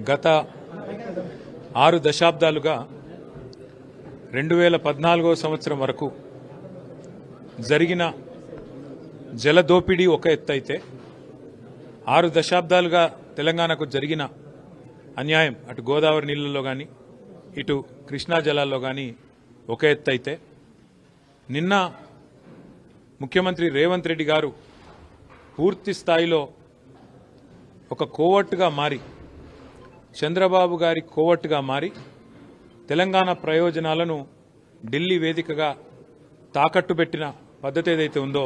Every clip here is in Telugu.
గత 6 దశాబ్దాలుగా 2014వ సంవత్సరం వరకు జరిగిన జలదోపిడీ ఒక ఎత్తైతే 6 దశాబ్దాలుగా తెలంగాణకు జరిగిన అన్యాయం అటు గోదావరి నీళ్ళల్లో కానీ ఇటు కృష్ణా జలాల్లో కానీ ఒక ఎత్తైతే నిన్న ముఖ్యమంత్రి రేవంత్ రెడ్డి గారు పూర్తి స్థాయిలో ఒక కోవట్టుగా మారి చంద్రబాబు గారి కోవట్టుగా మారి తెలంగాణ ప్రయోజనాలను ఢిల్లీ వేదికగా తాకట్టు పెట్టిన పద్ధతి ఏదైతే ఉందో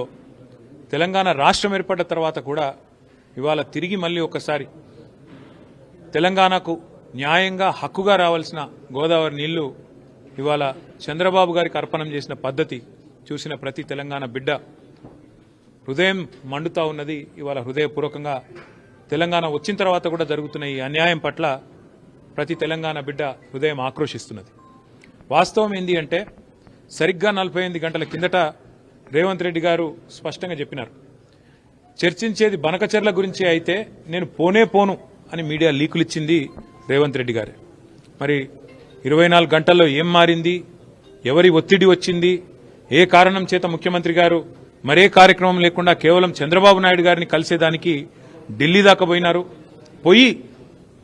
తెలంగాణ రాష్ట్రం ఏర్పడ్డ తర్వాత కూడా ఇవాళ తిరిగి మళ్ళీ ఒకసారి తెలంగాణకు న్యాయంగా హక్కుగా రావాల్సిన గోదావరి నీళ్లు ఇవాళ చంద్రబాబు గారికి అర్పణం చేసిన పద్ధతి చూసిన ప్రతి తెలంగాణ బిడ్డ హృదయం మండుతా ఉన్నది. ఇవాళ హృదయపూర్వకంగా తెలంగాణ వచ్చిన తర్వాత కూడా జరుగుతున్న ఈ అన్యాయం పట్ల ప్రతి తెలంగాణ బిడ్డ హృదయం ఆక్రోశిస్తున్నది. వాస్తవం ఏంది అంటే సరిగ్గా 48 గంటల కిందట రేవంత్ రెడ్డి గారు స్పష్టంగా చెప్పినారు, చర్చించేది బనకచెర్ల గురించి అయితే నేను పోను అని మీడియా లీకులు ఇచ్చింది రేవంత్ రెడ్డి గారే. మరి 24 గంటల్లో ఏం మారింది, ఎవరి ఒత్తిడి వచ్చింది, ఏ కారణం చేత ముఖ్యమంత్రి గారు మరే కార్యక్రమం లేకుండా కేవలం చంద్రబాబు నాయుడు గారిని కలిసేదానికి ఢిల్లీ దాకా పోయినారు. పోయి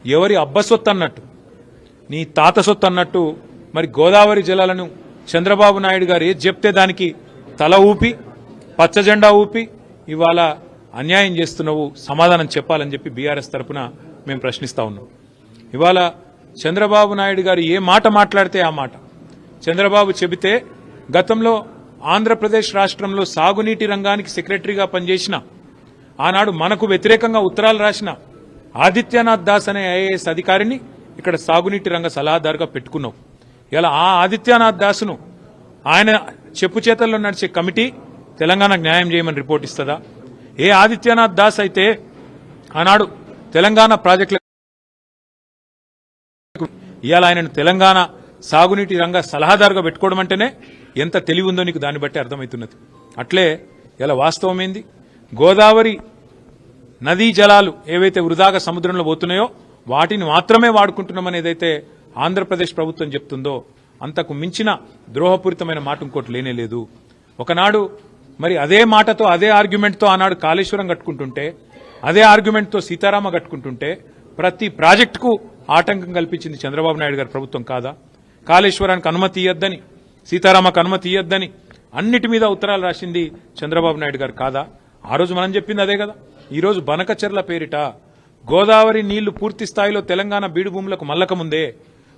ఎవరి అబ్బ సొత్తు అన్నట్టు, నీ తాత సొత్తు అన్నట్టు మరి గోదావరి జలాలను చంద్రబాబు నాయుడు గారు ఏది చెప్తే దానికి తల ఊపి పచ్చజెండా ఊపి ఇవాళ అన్యాయం చేస్తున్నావు, సమాధానం చెప్పాలని చెప్పి బీఆర్ఎస్ తరఫున మేము ప్రశ్నిస్తా ఉన్నాం. ఇవాళ చంద్రబాబు నాయుడు గారు ఏ మాట మాట్లాడితే ఆ మాట చంద్రబాబు చెబితే గతంలో ఆంధ్రప్రదేశ్ రాష్ట్రంలో సాగునీటి రంగానికి సెక్రటరీగా పనిచేసిన ఆనాడు మనకు వ్యతిరేకంగా ఉత్తరాలు రాసిన ఆదిత్యనాథ్ దాస్ అనే ఐఏఎస్ అధికారిని ఇక్కడ సాగునీటి రంగ సలహాదారుగా పెట్టుకున్నావు. ఇలా ఆ ఆదిత్యనాథ్ దాసును ఆయన చెప్పు చేతల్లో నడిచే కమిటీ తెలంగాణకు న్యాయం చేయమని రిపోర్ట్ ఇస్తుందా? ఏ ఆదిత్యనాథ్ దాస్ అయితే ఆనాడు తెలంగాణ ప్రాజెక్టుల ఇవాళ ఆయనను తెలంగాణ సాగునీటి రంగ సలహాదారుగా పెట్టుకోవడం అంటేనే ఎంత తెలివి ఉందో నీకు దాన్ని బట్టి అర్థమవుతున్నది. అట్లే ఇలా వాస్తవం ఏంది, గోదావరి నదీ జలాలు ఏవైతే వృధాగా సముద్రంలో పోతున్నాయో వాటిని మాత్రమే వాడుకుంటున్నామని ఏదైతే ఆంధ్రప్రదేశ్ ప్రభుత్వం చెప్తుందో అంతకు మించిన ద్రోహపూరితమైన మాట ఇంకోటి లేనేలేదు. ఒకనాడు మరి అదే మాటతో అదే ఆర్గ్యుమెంట్తో ఆనాడు కాళేశ్వరం కట్టుకుంటుంటే, అదే ఆర్గ్యుమెంట్తో సీతారామ కట్టుకుంటుంటే ప్రతి ప్రాజెక్టుకు ఆటంకం కల్పించింది చంద్రబాబు నాయుడు గారి ప్రభుత్వం కాదా? కాళేశ్వరానికి అనుమతి ఇయ్యొద్దని, సీతారామకు అనుమతి ఇయ్యొద్దని అన్నిటి మీద ఉత్తరాలు రాసింది చంద్రబాబు నాయుడు గారు కాదా? ఆ రోజు మనం చెప్పింది అదే కదా. ఈరోజు బనకచెర్ల పేరిట గోదావరి నీళ్లు పూర్తి స్థాయిలో తెలంగాణ బీడు భూములకు మల్లకముందే,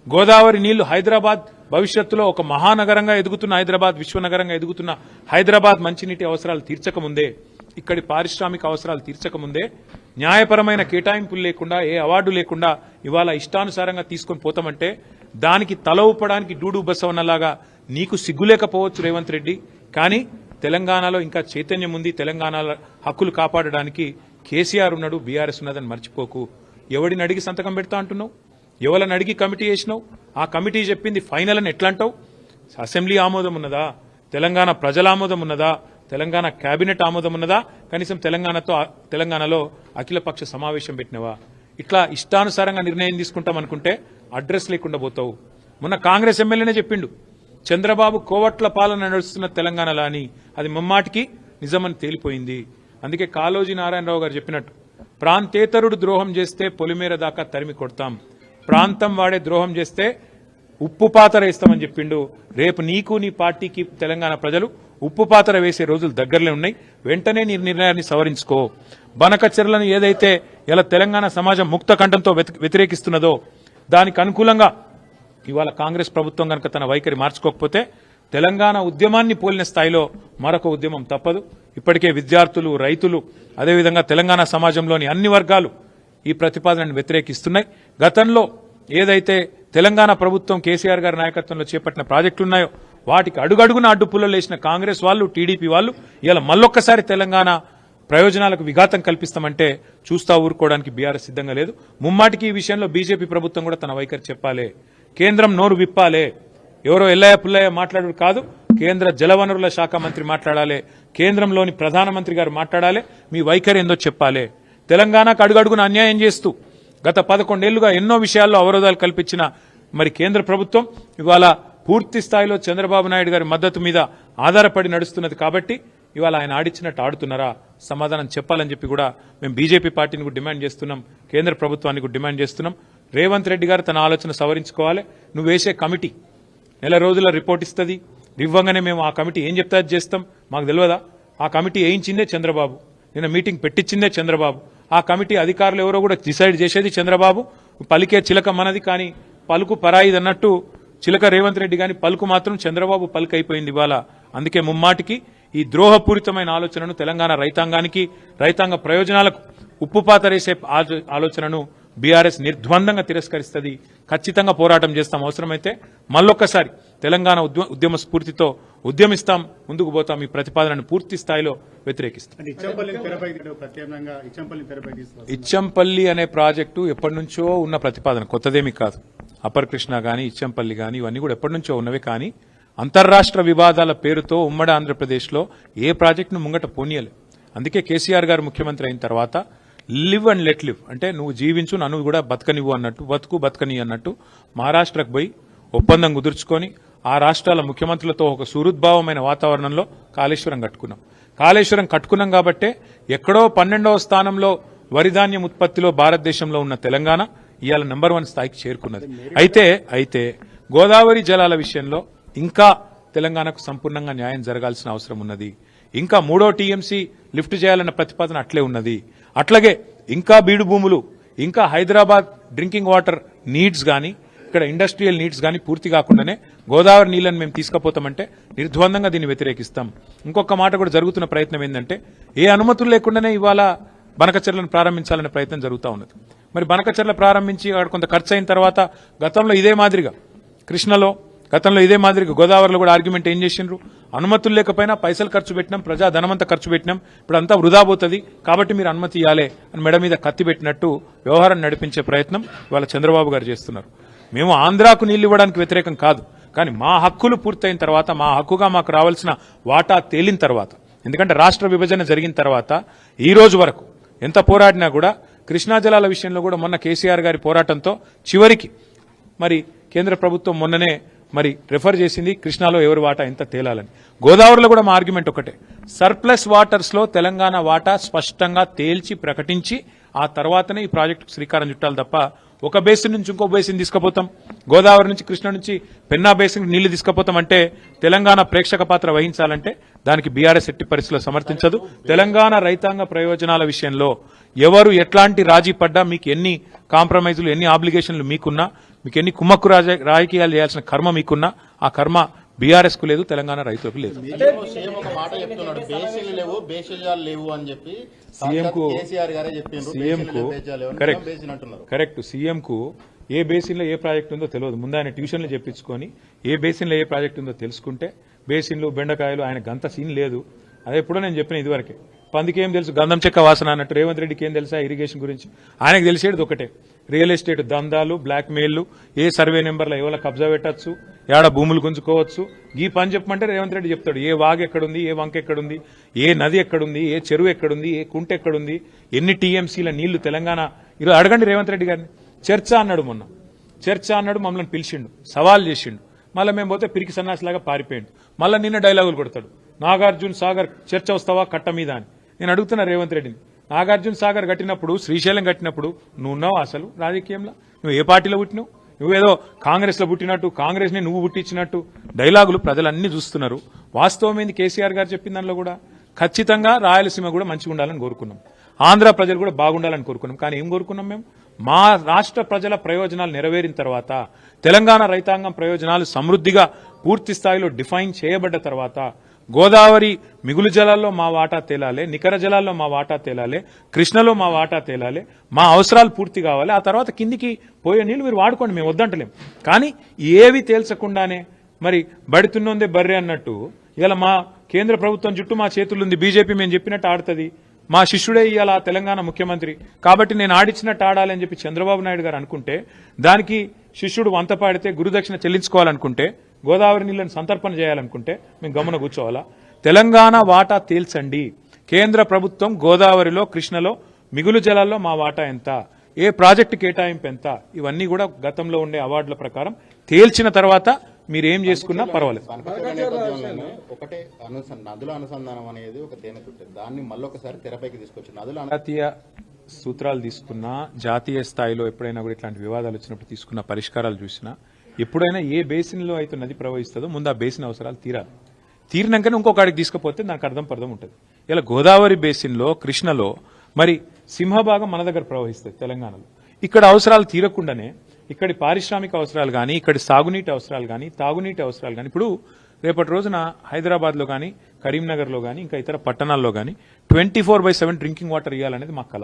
గోదావరి నీళ్లు హైదరాబాద్ భవిష్యత్తులో ఒక మహానగరంగా ఎదుగుతున్న హైదరాబాద్, విశ్వనగరంగా ఎదుగుతున్న హైదరాబాద్ మంచినీటి అవసరాలు తీర్చకముందే, ఇక్కడి పారిశ్రామిక అవసరాలు తీర్చకముందే న్యాయపరమైన కేటాయింపులు లేకుండా ఏ అవార్డు లేకుండా ఇవాళ ఇష్టానుసారంగా తీసుకొని పోతామంటే దానికి తల ఊపడానికి డూడు బసవన్నలాగా నీకు సిగ్గులేకపోవచ్చు రేవంత్ రెడ్డి. కానీ తెలంగాణలో ఇంకా చైతన్యం ఉంది. తెలంగాణ హక్కులు కాపాడడానికి కేసీఆర్ ఉన్నాడు, బీఆర్ఎస్ ఉన్నదని మర్చిపోకు. ఎవడిని అడిగి సంతకం పెడతా అంటున్నావు? ఎవరిని అడిగి కమిటీ చేసినావు? ఆ కమిటీ చెప్పింది ఫైనల్ అని ఎట్లా అంటావు? అసెంబ్లీ ఆమోదం ఉన్నదా? తెలంగాణ ప్రజల ఆమోదం ఉన్నదా? తెలంగాణ కేబినెట్ ఆమోదం ఉన్నదా? కనీసం తెలంగాణలో అఖిలపక్ష సమావేశం పెట్టినవా? ఇట్లా ఇష్టానుసారంగా నిర్ణయం తీసుకుంటామనుకుంటే అడ్రస్ లేకుండా పోతావు. మొన్న కాంగ్రెస్ ఎమ్మెల్యేనే చెప్పిండు, చంద్రబాబు కోవట్ల పాలన నడుస్తున్న తెలంగాణలో అని. అది ముమ్మాటికి నిజమని తేలిపోయింది. అందుకే కాళోజీ నారాయణరావు గారు చెప్పినట్టు ప్రాంతేతరుడు ద్రోహం చేస్తే పొలిమేర దాకా తరిమి కొడతాం, ప్రాంతం వాడే ద్రోహం చేస్తే ఉప్పు పాతర వేస్తామని చెప్పిండు. రేపు నీకు నీ పార్టీకి తెలంగాణ ప్రజలు ఉప్పు పాతర వేసే రోజులు దగ్గరలో ఉన్నాయి. వెంటనే నీ నిర్ణయాన్ని సవరించుకో. బనకచెర్లను ఏదైతే ఇలా తెలంగాణ సమాజం ముక్త కంఠంతో వ్యతిరేకిస్తున్నదో దానికి అనుకూలంగా ఇవాళ కాంగ్రెస్ ప్రభుత్వం కనుక తన వైఖరి మార్చుకోకపోతే తెలంగాణ ఉద్యమాన్ని పోలిన స్థాయిలో మరొక ఉద్యమం తప్పదు. ఇప్పటికే విద్యార్థులు, రైతులు, అదేవిధంగా తెలంగాణ సమాజంలోని అన్ని వర్గాలు ఈ ప్రతిపాదనను వ్యతిరేకిస్తున్నాయి. గతంలో ఏదైతే తెలంగాణ ప్రభుత్వం కేసీఆర్ గారి నాయకత్వంలో చేపట్టిన ప్రాజెక్టులున్నాయో వాటికి అడుగడుగున అడ్డుపుల్లలు వేసిన కాంగ్రెస్ వాళ్ళు, టీడీపీ వాళ్ళు ఇలా మళ్ళొక్కసారి తెలంగాణ ప్రయోజనాలకు విఘాతం కల్పిస్తామంటే చూస్తా ఊరుకోవడానికి బీఆర్ఎస్ సిద్ధంగా లేదు. ముమ్మాటికి ఈ విషయంలో బీజేపీ ప్రభుత్వం కూడా తన వైఖరి చెప్పాలి. కేంద్రం నోరు విప్పాలే. ఎవరో ఎల్లయ్య పుల్లయ్య మాట్లాడు కాదు, కేంద్ర జలవనరుల శాఖ మంత్రి మాట్లాడాలి, కేంద్రంలోని ప్రధానమంత్రి గారు మాట్లాడాలి, మీ వైఖరి ఏందో చెప్పాలి. తెలంగాణకు అడుగడుగున అన్యాయం చేస్తూ గత 11 ఏళ్లుగా ఎన్నో విషయాల్లో అవరోధాలు కల్పించిన మరి కేంద్ర ప్రభుత్వం ఇవాళ పూర్తి స్థాయిలో చంద్రబాబు నాయుడు గారి మద్దతు మీద ఆధారపడి నడుస్తున్నది కాబట్టి ఇవాళ ఆయన ఆడిచ్చినట్టు ఆడుతున్నారా సమాధానం చెప్పాలని చెప్పి కూడా మేము బీజేపీ పార్టీని కూడా డిమాండ్ చేస్తున్నాం, కేంద్ర ప్రభుత్వాన్ని కూడా డిమాండ్ చేస్తున్నాం. రేవంత్ రెడ్డి గారు తన ఆలోచన సవరించుకోవాలి. నువ్వు వేసే కమిటీ నెల రోజుల రిపోర్ట్ ఇస్తుంది, ఇవ్వగానే మేము ఆ కమిటీ ఏం చెప్తా చేస్తాం మాకు తెలియదా? ఆ కమిటీ వేయించిందే చంద్రబాబు, నిన్న మీటింగ్ పెట్టించిందే చంద్రబాబు. ఆ కమిటీ అధికారులు ఎవరో కూడా డిసైడ్ చేసేది చంద్రబాబు. పలికే చిలక మనది కానీ పలుకు పరాయిది అన్నట్టు చిలక రేవంత్ రెడ్డి కానీ పలుకు మాత్రం చంద్రబాబు పలుకు అయిపోయింది ఇవాళ. అందుకే ముమ్మాటికి ఈ ద్రోహపూరితమైన ఆలోచనను తెలంగాణ రైతాంగానికి రైతాంగ ప్రయోజనాలకు ఉప్పుపాతరేసే ఆలోచనను బీఆర్ఎస్ నిర్ద్వందంగా తిరస్కరిస్తుంది. ఖచ్చితంగా పోరాటం చేస్తాం. అవసరమైతే మళ్ళొక్కసారి తెలంగాణ ఉద్యమ స్ఫూర్తితో ఉద్యమిస్తాం, ముందుకు పోతాం. ఈ ప్రతిపాదనను పూర్తి స్థాయిలో వ్యతిరేకిస్తాం. ఇచ్చంపల్లి అనే ప్రాజెక్టు ఎప్పటి నుంచో ఉన్న ప్రతిపాదన, కొత్తదేమీ కాదు. అప్పర్ కృష్ణ కానీ ఇచ్చంపల్లి కానీ ఇవన్నీ కూడా ఎప్పటి నుంచో ఉన్నవే. కానీ అంతర్రాష్ట్ర వివాదాల పేరుతో ఉమ్మడి ఆంధ్రప్రదేశ్లో ఏ ప్రాజెక్టును ముంగట పోనీయలే. అందుకే కేసీఆర్ గారు ముఖ్యమంత్రి అయిన తర్వాత లివ్ అండ్ లెట్ లివ్ అంటే నువ్వు జీవించు నన్ను కూడా బతకనివ్వు అన్నట్టు, బతకని అన్నట్టు మహారాష్ట్రకు పోయి ఒప్పందం కుదుర్చుకొని ఆ రాష్ట్రాల ముఖ్యమంత్రులతో ఒక సుహృద్భావమైన వాతావరణంలో కాళేశ్వరం కట్టుకున్నాం. కాళేశ్వరం కట్టుకున్నాం కాబట్టే ఎక్కడో 12వ స్థానంలో వరిధాన్యం ఉత్పత్తిలో భారతదేశంలో ఉన్న తెలంగాణ ఇవాళ నెంబర్ 1 స్థాయికి చేరుకున్నది. అయితే గోదావరి జలాల విషయంలో ఇంకా తెలంగాణకు సంపూర్ణంగా న్యాయం జరగాల్సిన అవసరం ఉన్నది. ఇంకా 3వ టీఎంసీ లిఫ్ట్ చేయాలన్న ప్రతిపాదన అట్లే ఉన్నది. అట్లాగే ఇంకా బీడు భూములు, ఇంకా హైదరాబాద్ డ్రింకింగ్ వాటర్ నీడ్స్ కానీ ఇక్కడ ఇండస్ట్రియల్ నీడ్స్ కానీ పూర్తి కాకుండానే గోదావరి నీళ్లను మేము తీసుకుపోతామంటే నిర్ద్వందంగా దీన్ని వ్యతిరేకిస్తాం. ఇంకొక మాట కూడా జరుగుతున్న ప్రయత్నం ఏంటంటే ఏ అనుమతులు లేకుండానే ఇవాళ బనకచెర్లను ప్రారంభించాలనే ప్రయత్నం జరుగుతూ ఉన్నది. మరి బనకచెర్ల ప్రారంభించి అక్కడ కొంత ఖర్చు అయిన తర్వాత గతంలో ఇదే మాదిరిగా కృష్ణలో, గతంలో ఇదే మాదిరిగా గోదావరిలో కూడా ఆర్గ్యుమెంట్ ఏం చేసిండ్రు? అనుమతులు లేకపోయినా పైసలు ఖర్చు పెట్టినాం, ప్రజా ధనమంతా ఖర్చు పెట్టినాం, ఇప్పుడు అంతా వృధా పోతుంది కాబట్టి మీరు అనుమతి ఇవ్వాలే అని మెడ మీద కత్తి పెట్టినట్టు వ్యవహారం నడిపించే ప్రయత్నం ఇవాళ చంద్రబాబు గారు చేస్తున్నారు. మేము ఆంధ్రాకు నీళ్లు ఇవ్వడానికి వ్యతిరేకం కాదు, కానీ మా హక్కులు పూర్తయిన తర్వాత, మా హక్కుగా మాకు రావాల్సిన వాటా తేలిన తర్వాత, ఎందుకంటే రాష్ట్ర విభజన జరిగిన తర్వాత ఈ రోజు వరకు ఎంత పోరాడినా కూడా కృష్ణా జలాల విషయంలో కూడా మొన్న కేసీఆర్ గారి పోరాటంతో చివరికి మరి కేంద్ర ప్రభుత్వం మొన్ననే మరి రెఫర్ చేసింది కృష్ణాలో ఎవరి వాటా ఎంత తేలాలని. గోదావరిలో కూడా మా ఆర్గ్యుమెంట్ ఒకటే, సర్ప్లస్ వాటర్స్ లో తెలంగాణ వాటా స్పష్టంగా తేల్చి ప్రకటించి ఆ తర్వాతనే ఈ ప్రాజెక్టుకు శ్రీకారం చుట్టాలి తప్ప ఒక బేసిన్ నుంచి ఇంకో బేసిన్ తీసుకుపోతాం, గోదావరి నుంచి కృష్ణ నుంచి పెన్నా బేసిన్ నీళ్లు తీసుకుపోతాం అంటే తెలంగాణ ప్రేక్షక పాత్ర వహించాలంటే దానికి బీఆర్ఎస్ ఎట్టి పరిస్థితుల్లో సమర్థించదు. తెలంగాణ రైతాంగ ప్రయోజనాల విషయంలో ఎవరు ఎట్లాంటి రాజీ పడ్డా, మీకు ఎన్ని కాంప్రమైజులు, ఎన్ని ఆబ్లిగేషన్లు మీకున్నా, మీకు ఎన్ని కుమ్మక్కు రాజకీయాలు చేయాల్సిన కర్మ మీకున్నా ఆ కర్మ బీఆర్ఎస్ కు లేదు, తెలంగాణ రైతులకు లేదు. కరెక్ట్, సీఎం కు ఏ బేసిన్ లో ఏ ప్రాజెక్ట్ ఉందో తెలియదు. ముందు ఆయన ట్యూషన్లు చెప్పించుకొని ఏ బేసిన్ లో ఏ ప్రాజెక్ట్ ఉందో తెలుసుకుంటే, బేసిన్లు బెండకాయలు ఆయనకు అంత సీన్ లేదు. అదే ఎప్పుడో నేను చెప్పిన ఇదివరకే, పందికి ఏం తెలుసు గంధం చెక్క వాసన అన్నట్టు రేవంత్ రెడ్డికి ఏం తెలుసా ఇరిగేషన్ గురించి? ఆయనకు తెలిసేది ఒకటే, రియల్ ఎస్టేట్ దందాలు, బ్లాక్ మెయిల్లు, ఏ సర్వే నెంబర్లో ఎవరో కబ్జా పెట్టచ్చు, ఏడ భూములు గుంజుకోవచ్చు. ఈ పని చెప్పమంటే రేవంత్ రెడ్డి చెప్తాడు. ఏ వాగు ఎక్కడుంది, ఏ వంక ఎక్కడుంది, ఏ నది ఎక్కడుంది, ఏ చెరువు ఎక్కడుంది, ఏ కుంట ఎక్కడుంది, ఎన్ని టీఎంసీల నీళ్లు తెలంగాణ. ఈరోజు అడగండి రేవంత్ రెడ్డి గారిని. చర్చ అన్నాడు, మొన్న చర్చ అన్నాడు, మమ్మల్ని పిలిచిండు, సవాల్ చేసిండు. మళ్ళీ మేము పోతే పిరికి సన్నాసిలాగా పారిపోయిండు. మళ్ళీ నిన్న డైలాగులు కొడతాడు, నాగార్జున సాగర్ చర్చ వస్తావా కట్ట మీద అని. నేను అడుగుతున్నా రేవంత్ రెడ్డిని, నాగార్జున సాగర్ కట్టినప్పుడు, శ్రీశైలం కట్టినప్పుడు నువ్వు ఉన్నావు అసలు రాజకీయంలో? నువ్వు ఏ పార్టీలో పుట్టినావు? నువ్వేదో కాంగ్రెస్ లో పుట్టినట్టు, కాంగ్రెస్ ని నువ్వు పుట్టించినట్టు డైలాగులు ప్రజలన్నీ చూస్తున్నారు. వాస్తవం ఏంది కేసీఆర్ గారు చెప్పిన దానిలో కూడా ఖచ్చితంగా రాయలసీమ కూడా మంచిగా ఉండాలని కోరుకున్నాం, ఆంధ్ర ప్రజలు కూడా బాగుండాలని కోరుకున్నాం. కానీ ఏం కోరుకున్నాం మేము? మా రాష్ట్ర ప్రజల ప్రయోజనాలు నెరవేరిన తర్వాత, తెలంగాణ రైతాంగం ప్రయోజనాలు సమృద్ధిగా పూర్తి స్థాయిలో డిఫైన్ చేయబడ్డ తర్వాత, గోదావరి మిగులు జలాల్లో మా వాటా తేలాలి, నికర జలాల్లో మా వాటా తేలాలి, కృష్ణలో మా వాటా తేలాలి, మా అవసరాలు పూర్తి కావాలి. ఆ తర్వాత కిందికి పోయే నీళ్లు మీరు వాడుకోండి, మేము వద్దంటలేం. కానీ ఏవి తేల్చకుండానే మరి బడితున్నోందే బర్రె అన్నట్టు ఇలా మా కేంద్ర ప్రభుత్వం చుట్టూ మా చేతులుంది, బీజేపీ మేము చెప్పినట్టు ఆడుతుంది, మా శిష్యుడే ఇవాళ తెలంగాణ ముఖ్యమంత్రి కాబట్టి నేను ఆడిచ్చినట్టు ఆడాలి అని చెప్పి చంద్రబాబు నాయుడు గారు అనుకుంటే, దానికి శిష్యుడు వంత పాడితే గురుదక్షిణ చెల్లించుకోవాలనుకుంటే, గోదావరి నీళ్లను సంతర్పణ చేయాలనుకుంటే మేము గమన కూర్చోవాలా? తెలంగాణ వాటా తేల్చండి. కేంద్ర ప్రభుత్వం గోదావరిలో, కృష్ణలో మిగులు జలాల్లో మా వాటా ఎంత, ఏ ప్రాజెక్టు కేటాయింపు ఎంత, ఇవన్నీ కూడా గతంలో ఉండే అవార్డుల ప్రకారం తేల్చిన తర్వాత మీరేం చేసుకున్నా పర్వాలేదు. ఒకటే నదుల అనుసంధానం అనేది ఒక తేనె చుట్టే దాన్ని మళ్ళొకసారి తెరపైకి తీసుకొచ్చి నదుల జాతీయ సూత్రాలు తీసుకున్నా, జాతీయ స్థాయిలో ఎప్పుడైనా కూడా ఇట్లాంటి వివాదాలు వచ్చినప్పుడు తీసుకున్న పరిష్కారాలు చూసినా, ఎప్పుడైనా ఏ బేసిన్లో అయితే నది ప్రవహిస్తుందో ముందు ఆ బేసిన్ అవసరాలు తీరాలి. తీరినాకనే ఇంకొకడికి తీసుకుపోతే దానికి అర్థం ఉంటుంది. ఇలా గోదావరి బేసిన్లో, కృష్ణలో మరి సింహభాగం మన దగ్గర ప్రవహిస్తుంది తెలంగాణలో. ఇక్కడ అవసరాలు తీరకుండానే ఇక్కడి పారిశ్రామిక అవసరాలు కానీ, ఇక్కడి సాగునీటి అవసరాలు కానీ, తాగునీటి అవసరాలు కానీ, ఇప్పుడు రేపటి రోజున హైదరాబాద్లో కానీ, కరీంనగర్లో కానీ, ఇంకా ఇతర పట్టణాల్లో కానీ 24/7 డ్రింకింగ్ వాటర్ ఇవ్వాలనేది మా కళ.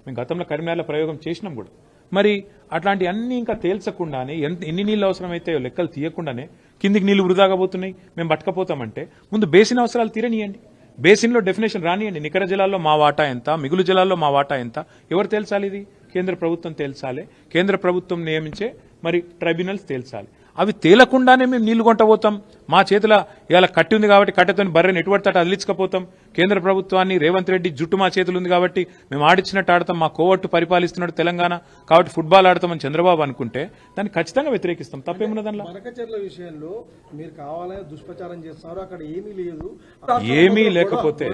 మేము గతంలో కరీంనగర్లో ప్రయోగం చేసినాం కూడా. మరి అట్లాంటి అన్ని ఇంకా తేల్చకుండానే ఎన్ని నీళ్ళు అవసరమైతే లెక్కలు తీయకుండానే కిందికి నీళ్లు వృధాగా పోతున్నాయి, మేము పట్టుకపోతామంటే ముందు బేసిన్ అవసరాలు తీరనియండి. బేసిన్లో డెఫినేషన్ రానియండి. నికర జలాల్లో మా వాటా ఎంత, మిగులు జలాల్లో మా వాటా ఎంత, ఎవరు తేల్చాలి? ఇది కేంద్ర ప్రభుత్వం తేల్చాలి. కేంద్ర ప్రభుత్వం నియమించే మరి ట్రైబ్యునల్స్ తేల్చాలి. అవి తేలకుండానే మేము నీళ్లు కొంటపోతాం. మా చేతుల ఇలా కట్టి ఉంది కాబట్టి కట్టెతోని బర్రెని ఎటువంటి తట అదిలించకపోతాం. కేంద్ర ప్రభుత్వాన్ని రేవంత్ రెడ్డి జుట్టు మా చేతులు ఉంది కాబట్టి మేము ఆడిచ్చినట్టు ఆడతాం, మా కోవట్టు పరిపాలిస్తున్నాడు తెలంగాణ కాబట్టి ఫుట్బాల్ ఆడతామని చంద్రబాబు అనుకుంటే దాన్ని ఖచ్చితంగా వ్యతిరేకిస్తాం. తప్పేమున్న దానిలో? మరకచెర్ల విషయంలో మీరు కావాలని దుష్ప్రచారం చేస్తున్నారు, అక్కడ ఏమీ లేదు. ఏమీ లేకపోతే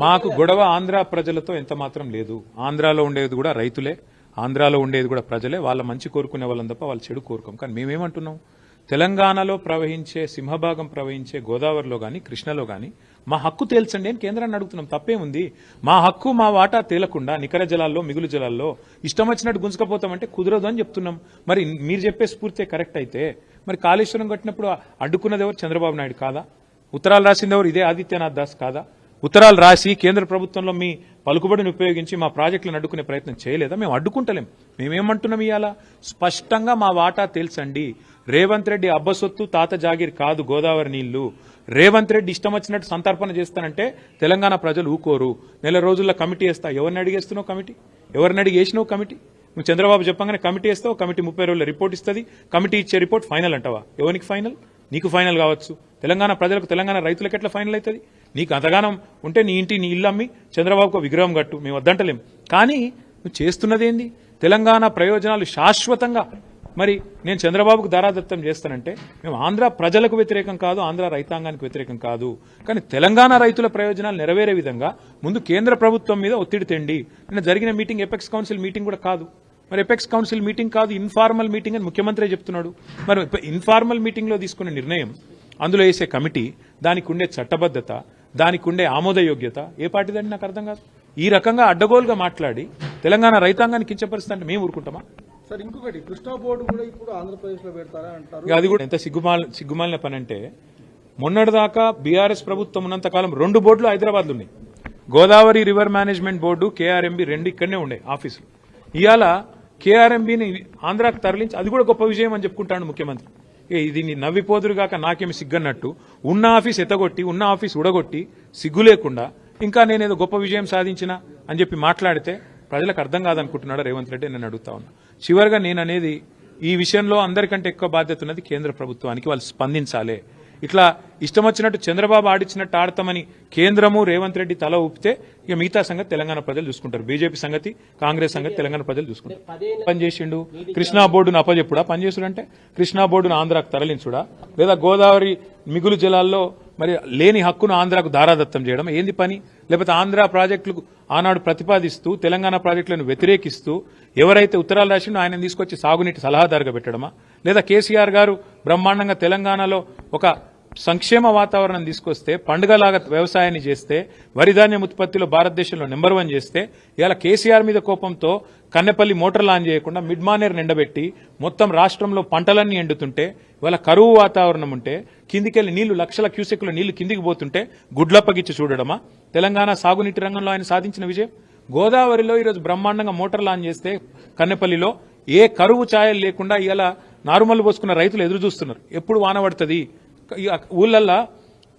మాకు గొడవ ఆంధ్ర ప్రజలతో ఎంత మాత్రం లేదు. ఆంధ్రాలో ఉండేది కూడా రైతులే, ఆంధ్రాలో ఉండేది కూడా ప్రజలే. వాళ్ళ మంచి కోరుకునే వాళ్ళని తప్ప వాళ్ళు చెడు కోరుకోం. కానీ మేమేమంటున్నాం, తెలంగాణలో ప్రవహించే సింహభాగం ప్రవహించే గోదావరిలో కానీ, కృష్ణలో కానీ మా హక్కు తేల్చండి అని కేంద్రాన్ని అడుగుతున్నాం. తప్పేముంది? మా హక్కు మా వాటా తేలకుండా నికర జలాల్లో, మిగులు జలాల్లో ఇష్టం వచ్చినట్టు గుంజుకపోతామంటే కుదరదు అని చెప్తున్నాం. మరి మీరు చెప్పే స్ఫూర్తి కరెక్ట్ అయితే మరి కాళేశ్వరం కట్టినప్పుడు అడ్డుకున్నది ఎవరు? చంద్రబాబు నాయుడు కాదా? ఉత్తరాలు రాసింది ఎవరు? ఇదే ఆదిత్యనాథ్ దాస్ కాదా? ఉత్తరాలు రాసి కేంద్ర ప్రభుత్వంలో మీ పలుకుబడిని ఉపయోగించి మా ప్రాజెక్టులను అడ్డుకునే ప్రయత్నం చేయలేదా? మేము అడ్డుకుంటలేం. మేమేమంటున్నాం? ఇవాళ స్పష్టంగా మా వాటా తెలుసండి. రేవంత్ రెడ్డి అబ్బసొత్తు తాత జాగీర్ కాదు గోదావరి నీళ్లు. రేవంత్ రెడ్డి ఇష్టం వచ్చినట్టు సంతర్పణ చేస్తానంటే తెలంగాణ ప్రజలు ఊకోరు. నెల రోజుల్లో కమిటీ వేస్తా. ఎవరిని అడిగేస్తున్నావు కమిటీ? ఎవరిని అడిగేసినావు కమిటీ? నువ్వు చంద్రబాబు చెప్పగానే కమిటీ వేస్తావు. కమిటీ 30 రోజుల రిపోర్ట్ ఇస్తుంది. కమిటీ ఇచ్చే రిపోర్ట్ ఫైనల్ అంటావా? ఎవరికి ఫైనల్? నీకు ఫైనల్ కావచ్చు. తెలంగాణ ప్రజలకు, తెలంగాణ రైతులకు ఎట్లా ఫైనల్ అవుతుంది? నీకు అంతగానం ఉంటే నీ ఇంటి నీ ఇల్లు అమ్మి చంద్రబాబుకు విగ్రహం కట్టు, మేము వద్దంటలేం. కానీ నువ్వు చేస్తున్నదేంది? తెలంగాణ ప్రయోజనాలు శాశ్వతంగా మరి నేను చంద్రబాబుకు దారాదత్తం చేస్తానంటే మేము ఆంధ్ర ప్రజలకు వ్యతిరేకం కాదు, ఆంధ్ర రైతాంగానికి వ్యతిరేకం కాదు. కానీ తెలంగాణ రైతుల ప్రయోజనాలు నెరవేరే విధంగా ముందు కేంద్ర ప్రభుత్వం మీద ఒత్తిడి తెండి. నిన్న జరిగిన మీటింగ్ ఎపెక్స్ కౌన్సిల్ మీటింగ్ కూడా కాదు. మరి ఎపెక్స్ కౌన్సిల్ మీటింగ్ కాదు, ఇన్ఫార్మల్ మీటింగ్ అని ముఖ్యమంత్రి చెప్తున్నాడు. మరి ఇన్ఫార్మల్ మీటింగ్లో తీసుకునే నిర్ణయం, అందులో వేసే కమిటీ, దానికి ఉండే చట్టబద్ధత, దానికి ఉండే ఆమోదయోగ్యత ఏ పార్టీదండి నాకు అర్థం కాదు. ఈ రకంగా అడ్డగోలుగా మాట్లాడి తెలంగాణ రైతాంగాన్ని కించపరుస్తా అంటే మేము ఊరుకుంటామా? సార్ ఇంకొకటి, కృష్ణా బోర్డు కూడా ఇప్పుడు ఆంధ్రప్రదేశ్ లో పెడతారా అంటారు. అది కూడా ఎంత సిగ్గుమాలిన పని అంటే, మొన్నటిదాకా బీఆర్ఎస్ ప్రభుత్వం ఉన్నంతకాలం 2 బోర్డులు హైదరాబాద్లో ఉన్నాయి. Godavari river management board, KRMB 2 ఇక్కడనే ఉండే ఆఫీసులు. ఇవాళ కేఆర్ఎంబిని ఆంధ్రాకు తరలించి అది కూడా గొప్ప విజయం అని చెప్పుకుంటాడు ముఖ్యమంత్రి. ఇది నవ్విపోదురుగాక నాకేమి సిగ్గన్నట్టు ఉన్న ఆఫీస్ ఎత్తగొట్టి, ఉన్న ఆఫీస్ ఉడగొట్టి సిగ్గు లేకుండా ఇంకా నేనేదో గొప్ప విజయం సాధించిన అని చెప్పి మాట్లాడితే ప్రజలకు అర్థం కాదనుకుంటున్నాడు రేవంత్ రెడ్డి. నేను అడుగుతా ఉన్నా. చివరిగా నేను అనేది, ఈ విషయంలో అందరికంటే ఎక్కువ బాధ్యత ఉన్నది కేంద్ర ప్రభుత్వానికి. వాళ్ళు స్పందించాలి. ఇట్లా ఇష్టం వచ్చినట్టు చంద్రబాబు ఆడిచ్చినట్టు ఆడతామని కేంద్రము రేవంత్ రెడ్డి తల ఊపితే ఇక మిగతా సంగతి తెలంగాణ ప్రజలు చూసుకుంటారు. బీజేపీ సంగతి, కాంగ్రెస్ సంగతి తెలంగాణ ప్రజలు చూసుకుంటారు. పనిచేసిండు కృష్ణా బోర్డును అప్పచెప్పుడా? పనిచేసుడంటే కృష్ణా బోర్డును ఆంధ్రాకు తరలించుడా? లేదా గోదావరి మిగులు జలాల్లో మరి లేని హక్కును ఆంధ్రాకు దారాదత్తం చేయడం ఏంది పని? లేకపోతే ఆంధ్ర ప్రాజెక్టులకు ఆనాడు ప్రతిపాదిస్తూ తెలంగాణ ప్రాజెక్టులను వ్యతిరేకిస్తూ ఎవరైతే ఉత్తరాలు రాసిండో ఆయన తీసుకొచ్చి సాగునీటి సలహాదారుగా పెట్టడమా? లేదా కేసీఆర్ గారు బ్రహ్మాండంగా తెలంగాణలో ఒక సంక్షేమ వాతావరణం తీసుకొస్తే, పండుగలాగా వ్యవసాయాన్ని చేస్తే, వరిధాన్యం ఉత్పత్తిలో భారతదేశంలో నెంబర్ 1 చేస్తే, ఇలా కేసీఆర్ మీద కోపంతో కన్నెపల్లి మోటార్లు ఆన్ చేయకుండా మిడ్ మానేర్ నిండబెట్టి మొత్తం రాష్ట్రంలో పంటలన్నీ ఎండుతుంటే, ఇవాళ కరువు వాతావరణం ఉంటే, కిందికెళ్లి నీళ్లు లక్షల క్యూసెక్ల నీళ్లు కిందికి పోతుంటే గుడ్లప్పగిచ్చి చూడడమా తెలంగాణ సాగునీటి రంగంలో ఆయన సాధించిన విజయం? గోదావరిలో ఈరోజు బ్రహ్మాండంగా మోటార్లు ఆన్ చేస్తే కన్నెపల్లిలో ఏ కరువు ఛాయలు లేకుండా ఇలా నారుమల్లు పోసుకున్న రైతులు ఎదురు చూస్తున్నారు. ఎప్పుడు వాన పడుతుంది? ఊళ్ళల్లో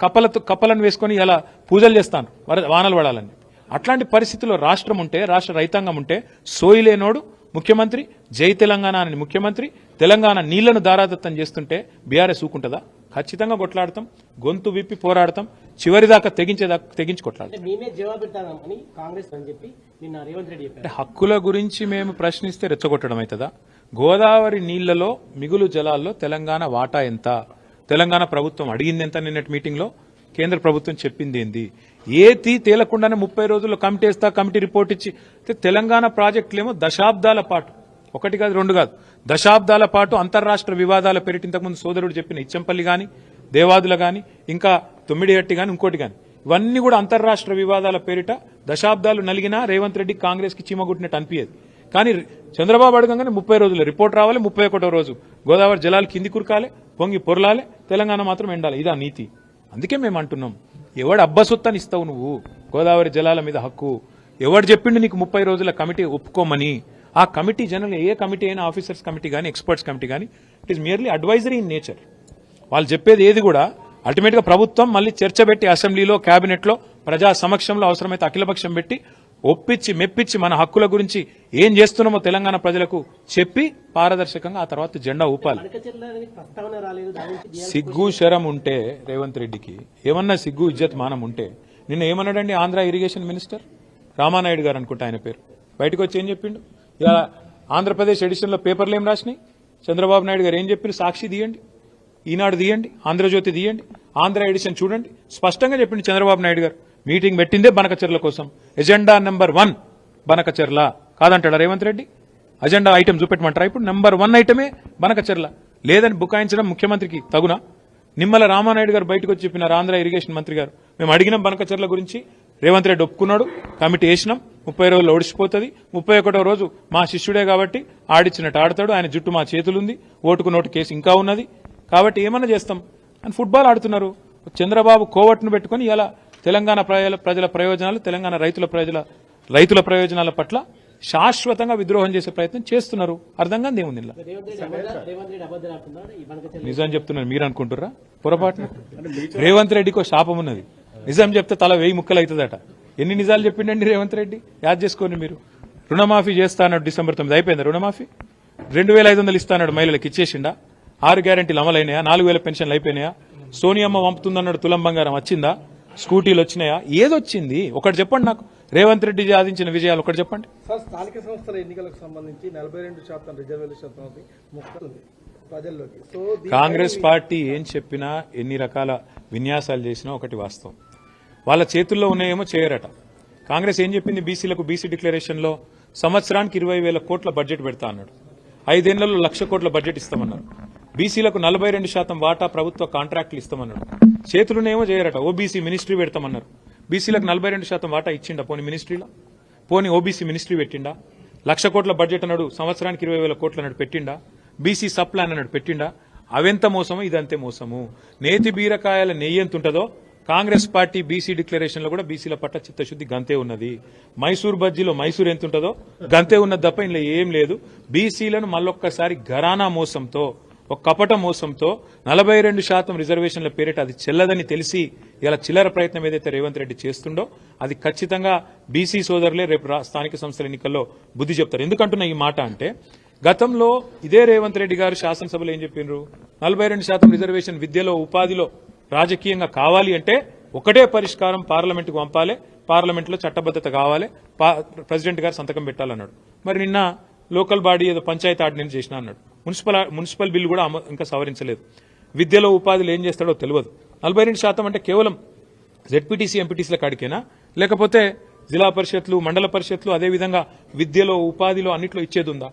కప్పలను వేసుకొని ఇలా పూజలు చేస్తాను వానలు పడాలని. అట్లాంటి పరిస్థితుల్లో రాష్ట్రం ఉంటే, రాష్ట్ర రైతాంగం ఉంటే, సోయిలేనోడు ముఖ్యమంత్రి, జై తెలంగాణ అని ముఖ్యమంత్రి తెలంగాణ నీళ్లను దారాదత్తం చేస్తుంటే బీఆర్ఎస్ ఊకుంటుందా? ఖచ్చితంగా కొట్లాడతాం, గొంతు విప్పి పోరాడతాం. చివరిదాకా తెగించి కొట్లాడాలి. అంటే మేమే జవాబు పెడతామని కాంగ్రెస్ అని చెప్పి నిన్న రేవంత్ రెడ్డి చెప్పారు. అంటే హక్కుల గురించి మేము ప్రశ్నిస్తే రెచ్చగొట్టడం అవుతుందా? గోదావరి నీళ్లలో మిగులు జలాల్లో తెలంగాణ వాటా ఎంత, తెలంగాణ ప్రభుత్వం అడిగింది ఎంత, నిన్నటి మీటింగ్ లో కేంద్ర ప్రభుత్వం చెప్పింది ఏంది? ఏది తేలకుండానే 30 రోజుల్లో కమిటీ వేస్తా, కమిటీ రిపోర్ట్ ఇచ్చి తెలంగాణ ప్రాజెక్టులేమో దశాబ్దాల పాటు, ఒకటి కాదు రెండు కాదు, దశాబ్దాల పాటు అంతర్రాష్ట్ర వివాదాల పేరిట ఇంతకుముందు సోదరుడు చెప్పిన ఇచ్చంపల్లి గాని, దేవాదుల గాని, ఇంకా తొమ్మిడిహట్టి గాని, ఇంకోటి గాని, ఇవన్నీ కూడా అంతర్రాష్ట్ర వివాదాల పేరిట దశాబ్దాలు నలిగినా రేవంత్ రెడ్డి కాంగ్రెస్ కి చీమగుట్టినట్టు అనిపించేది. కానీ చంద్రబాబు అడగంగానే 30 రోజులు రిపోర్ట్ రావాలి, 31వ రోజు గోదావరి జలాలు కింది కురకాలి, పొంగి పొరలాలి, తెలంగాణ మాత్రం ఎండాలి. ఇదా నీతి. అందుకే మేము అంటున్నాం, ఎవడు అబ్బసొత్తని ఇస్తావు నువ్వు గోదావరి జలాల మీద హక్కు? ఎవడు చెప్పిండు నీకు 30 రోజుల కమిటీ ఒప్పుకోమని? ఆ కమిటీ జనరల్ ఏ కమిటీ అయినా, ఆఫీసర్స్ కమిటీ కానీ, ఎక్స్పర్ట్స్ కమిటీ కానీ, it is merely advisory in nature. వాళ్ళు చెప్పేది ఏది కూడా అల్టిమేట్ గా ప్రభుత్వం మళ్ళీ చర్చ పెట్టి అసెంబ్లీలో, కేబినెట్ లో, ప్రజా సమక్షంలో అవసరమైతే అఖిలపక్షం పెట్టి ఒప్పించి మెప్పించి మన హక్కుల గురించి ఏం చేస్తున్నామో తెలంగాణ ప్రజలకు చెప్పి పారదర్శకంగా ఆ తర్వాత జెండా ఊపాలి. ప్రస్తావన రాలేదు. దాని గురించి సిగ్గు శరం ఉంటే రేవంత్ రెడ్డికి, ఏమన్నా సిగ్గు ఇజ్జత్ మానం ఉంటే, నిన్న ఏమన్నాడండి ఆంధ్ర ఇరిగేషన్ మినిస్టర్ రామానాయుడు గారు అనుకుంటా ఆయన పేరు, బయటకు వచ్చి ఏం చెప్పిండు? ఇలా ఆంధ్రప్రదేశ్ ఎడిషన్ లో పేపర్లు ఏం రాసినాయి? చంద్రబాబు నాయుడు గారు ఏం చెప్పారు? సాక్షి తీయండి, ఈనాడు తీయండి, ఆంధ్రజ్యోతి తీయండి, ఆంధ్ర ఎడిషన్ చూడండి. స్పష్టంగా చెప్పిండు చంద్రబాబు నాయుడు గారు. మీటింగ్ పెట్టిందే బనకచెర్ల కోసం. ఎజెండా నెంబర్ 1 బనకచెర్ల కాదంటాడా రేవంత్ రెడ్డి? అజెండా ఐటమ్ చూపెట్టమంటారా? ఇప్పుడు నెంబర్ 1 ఐటమే బనకచెర్ల. లేదని బుకాయించడం ముఖ్యమంత్రికి తగునా? నిమ్మల రామానాయుడు గారు బయటకు వచ్చి చెప్పినారు, ఆంధ్ర ఇరిగేషన్ మంత్రి గారు, మేము అడిగినాం బనకచెర్ల గురించి, రేవంత్ రెడ్డి ఒప్పుకున్నాడు, కమిటీ వేసినాం, 30 రోజుల్లో ఓడిచిపోతుంది, 31వ రోజు మా శిష్యుడే కాబట్టి ఆడిచ్చినట్టు ఆడతాడు, ఆయన జుట్టు మా చేతులుంది, ఓటుకు నోటు కేసు ఇంకా ఉన్నది, కాబట్టి ఏమన్నా చేస్తాం అని ఫుట్బాల్ ఆడుతున్నారు. చంద్రబాబు కోవట్ను పెట్టుకుని ఇలా తెలంగాణ ప్రజల ప్రయోజనాలు, తెలంగాణ రైతుల ప్రయోజనాల పట్ల శాశ్వతంగా విద్రోహం చేసే ప్రయత్నం చేస్తున్నారు. అర్థం కాదు ఏముంది ఇలా. రేవంత్ రెడ్డి అబద్ధాలు ఆడుతున్నాడు. ఈ బనకచెర్ల నిజం చెప్తున్నారు మీరు అనుకుంటుర్రా? పొరపాటున రేవంత్ రెడ్డికి శాపం ఉన్నది. నిజం చెప్తే తల 1000 ముక్కలు అవుతుందట. ఎన్ని నిజాలు చెప్పిండండి రేవంత్ రెడ్డి? యాద్ చేసుకోండి మీరు. రుణమాఫీ చేస్తా అన్నాడు డిసెంబర్ 9. అయిపోయిందా రుణమాఫీ? 2500 ఇస్తా అన్నాడు, మహిళలకు ఇచ్చేసిండా? 6 గ్యారెంటీలు అమలైనాయా? 4000 పెన్షన్లు అయిపోయినాయా? సోనియమ్మ పంపుతుందన్నాడు తులం బంగారం వచ్చిందా? స్కూటీలు వచ్చినాయా? ఏదొచ్చింది ఒకటి చెప్పండి నాకు. రేవంత్ రెడ్డి సాధించిన విజయాలు ఒకటి చెప్పండి. సార్, స్థానిక సంస్థల ఎన్నికలకు సంబంధించి 42% రిజర్వేషన్ మొక్కలుంది ప్రజల్లోకి. సో కాంగ్రెస్ పార్టీ ఏం చెప్పినా, ఎన్ని రకాల విన్యాసాలు చేసినా ఒకటి వాస్తవం, వాళ్ళ చేతుల్లో ఉన్నాయేమో చేయరట. కాంగ్రెస్ ఏం చెప్పింది? బీసీలకు బీసీ డిక్లరేషన్ లో సంవత్సరానికి 20,000 కోట్ల బడ్జెట్ పెడతా అన్నాడు. 5 ఏళ్లలో 1,00,000 కోట్ల బడ్జెట్ ఇస్తామన్నారు. బీసీలకు 42% వాటా ప్రభుత్వ కాంట్రాక్టులు ఇస్తామన్నాడు. చేతులునేమో చేయరట. OBC ministry పెడతామన్నారు. బీసీలకు 42% వాటా ఇచ్చిండా? పోనీ మినిస్ట్రీలో, పోనీ ఓబీసీ మినిస్ట్రీ పెట్టిండా? 1,00,000 కోట్ల బడ్జెట్ అన్నాడు, సంవత్సరానికి 20,000 కోట్లు అన్నాడు, పెట్టిండా? బీసీ సబ్ ప్లాన్ అన్నాడు, పెట్టిండా? అవెంత మోసము, ఇదంతే మోసము. నేతి బీరకాయల నెయ్యి ఎంత ఉంటుందో కాంగ్రెస్ పార్టీ బీసీ డిక్లరేషన్ లో కూడా బీసీల పట్ల చిత్తశుద్ధి గంతే ఉన్నది. మైసూర్ బజ్జీలో మైసూర్ ఎంత ఉంటుందో గంతే ఉన్నది తప్ప ఇందులో ఏం లేదు. బీసీలను మళ్ళొక్కసారి ఘరానా మోసంతో, ఒక కపట మోసంతో 42% రిజర్వేషన్ల పేరిట అది చెల్లదని తెలిసి ఇలా చిల్లర ప్రయత్నం ఏదైతే రేవంత్ రెడ్డి చేస్తుండో అది ఖచ్చితంగా బీసీ సోదరులే రేపు స్థానిక సంస్థల ఎన్నికల్లో బుద్ధి చెప్తారు. ఎందుకంటున్నా ఈ మాట అంటే, గతంలో ఇదే రేవంత్ రెడ్డి గారు శాసనసభలో ఏం చెప్పిండ్రు? 42% రిజర్వేషన్ విద్యలో, ఉపాధిలో, రాజకీయంగా కావాలి అంటే ఒకటే పరిష్కారం, పార్లమెంటుకు పంపాలి, పార్లమెంట్లో చట్టబద్ధత కావాలి, ప్రెసిడెంట్ గారు సంతకం పెట్టాలన్నాడు. మరి నిన్న లోకల్ బాడీ ఏదో పంచాయతీ ఆర్డినెన్స్ చేసినా అన్నాడు. మున్సిపల్ బిల్లు కూడా ఇంకా సవరించలేదు. విద్యలో, ఉపాధిలో ఏం చేస్తాడో తెలియదు. 42% అంటే కేవలం జెడ్పీటీసీ, ఎంపీటీసీల కాడికేనా, లేకపోతే జిల్లా పరిషత్లు, మండల పరిషత్లు, అదేవిధంగా విద్యలో, ఉపాధిలో అన్నిట్లో ఇచ్చేది ఉందా?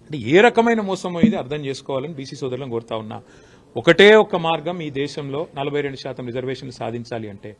అంటే ఏ రకమైన మోసమో ఇది అర్థం చేసుకోవాలని బీసీ సోదరులను కోరుతా ఉన్నా. ఒకటే ఒక్క మార్గం ఈ దేశంలో 42% రిజర్వేషన్లు సాధించాలి అంటే,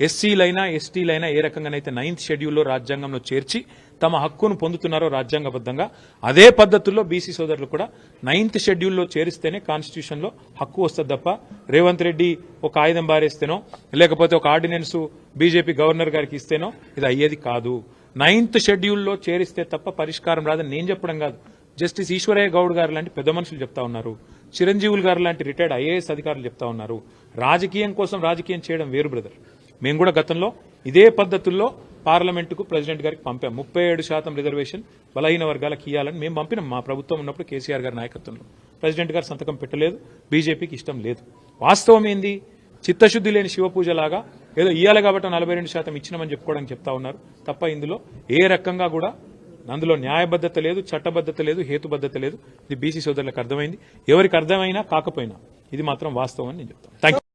ఎస్సీలైనా ఎస్టీలైనా ఏ రకంగానైతే 9th షెడ్యూల్లో రాజ్యాంగంలో చేర్చి తమ హక్కును పొందుతున్నారో రాజ్యాంగబద్ధంగా, అదే పద్ధతుల్లో బీసీ సోదరులు కూడా 9th షెడ్యూల్లో చేరిస్తేనే కాన్స్టిట్యూషన్ లో హక్కు వస్తుంది తప్ప రేవంత్ రెడ్డి ఒక ఆయుధం బారేస్తేనో, లేకపోతే ఒక ఆర్డినెన్స్ బీజేపీ గవర్నర్ గారికి ఇస్తేనో ఇది అయ్యేది కాదు. 9th షెడ్యూల్లో చేరిస్తే తప్ప పరిష్కారం రాదని నేను చెప్పడం కాదు, జస్టిస్ ఈశ్వరయ్య గౌడ్ గారు లాంటి పెద్ద మనుషులు చెప్తా ఉన్నారు, చిరంజీవులు గారు లాంటి రిటైర్డ్ ఐఏఎస్ అధికారులు చెప్తా ఉన్నారు. రాజకీయం కోసం రాజకీయం చేయడం వేరు బ్రదర్. మేము కూడా గతంలో ఇదే పద్ధతుల్లో పార్లమెంటుకు ప్రెసిడెంట్ గారికి పంపాం. 37% రిజర్వేషన్ బలహీన వర్గాలకు ఇవ్వాలని మేము పంపినాం. మా ప్రభుత్వం ఉన్నప్పుడు కేసీఆర్ గారి నాయకత్వంలో ప్రెసిడెంట్ గారు సంతకం పెట్టలేదు. బీజేపీకి ఇష్టం లేదు. వాస్తవం ఏంది? చిత్తశుద్ధి లేని శివపూజలాగా ఏదో ఇయ్యాలి కాబట్టి 42% ఇచ్చినామని చెప్పుకోవడానికి చెప్తా ఉన్నారు తప్ప ఇందులో ఏ రకంగా కూడా అందులో న్యాయబద్ధత లేదు, చట్టబద్ధత లేదు, హేతుబద్ధత లేదు. ఇది బీసీ సోదరులకు అర్థమైంది. ఎవరికి అర్థమైనా కాకపోయినా ఇది మాత్రం వాస్తవం అని నేను చెప్తాను. Thank you.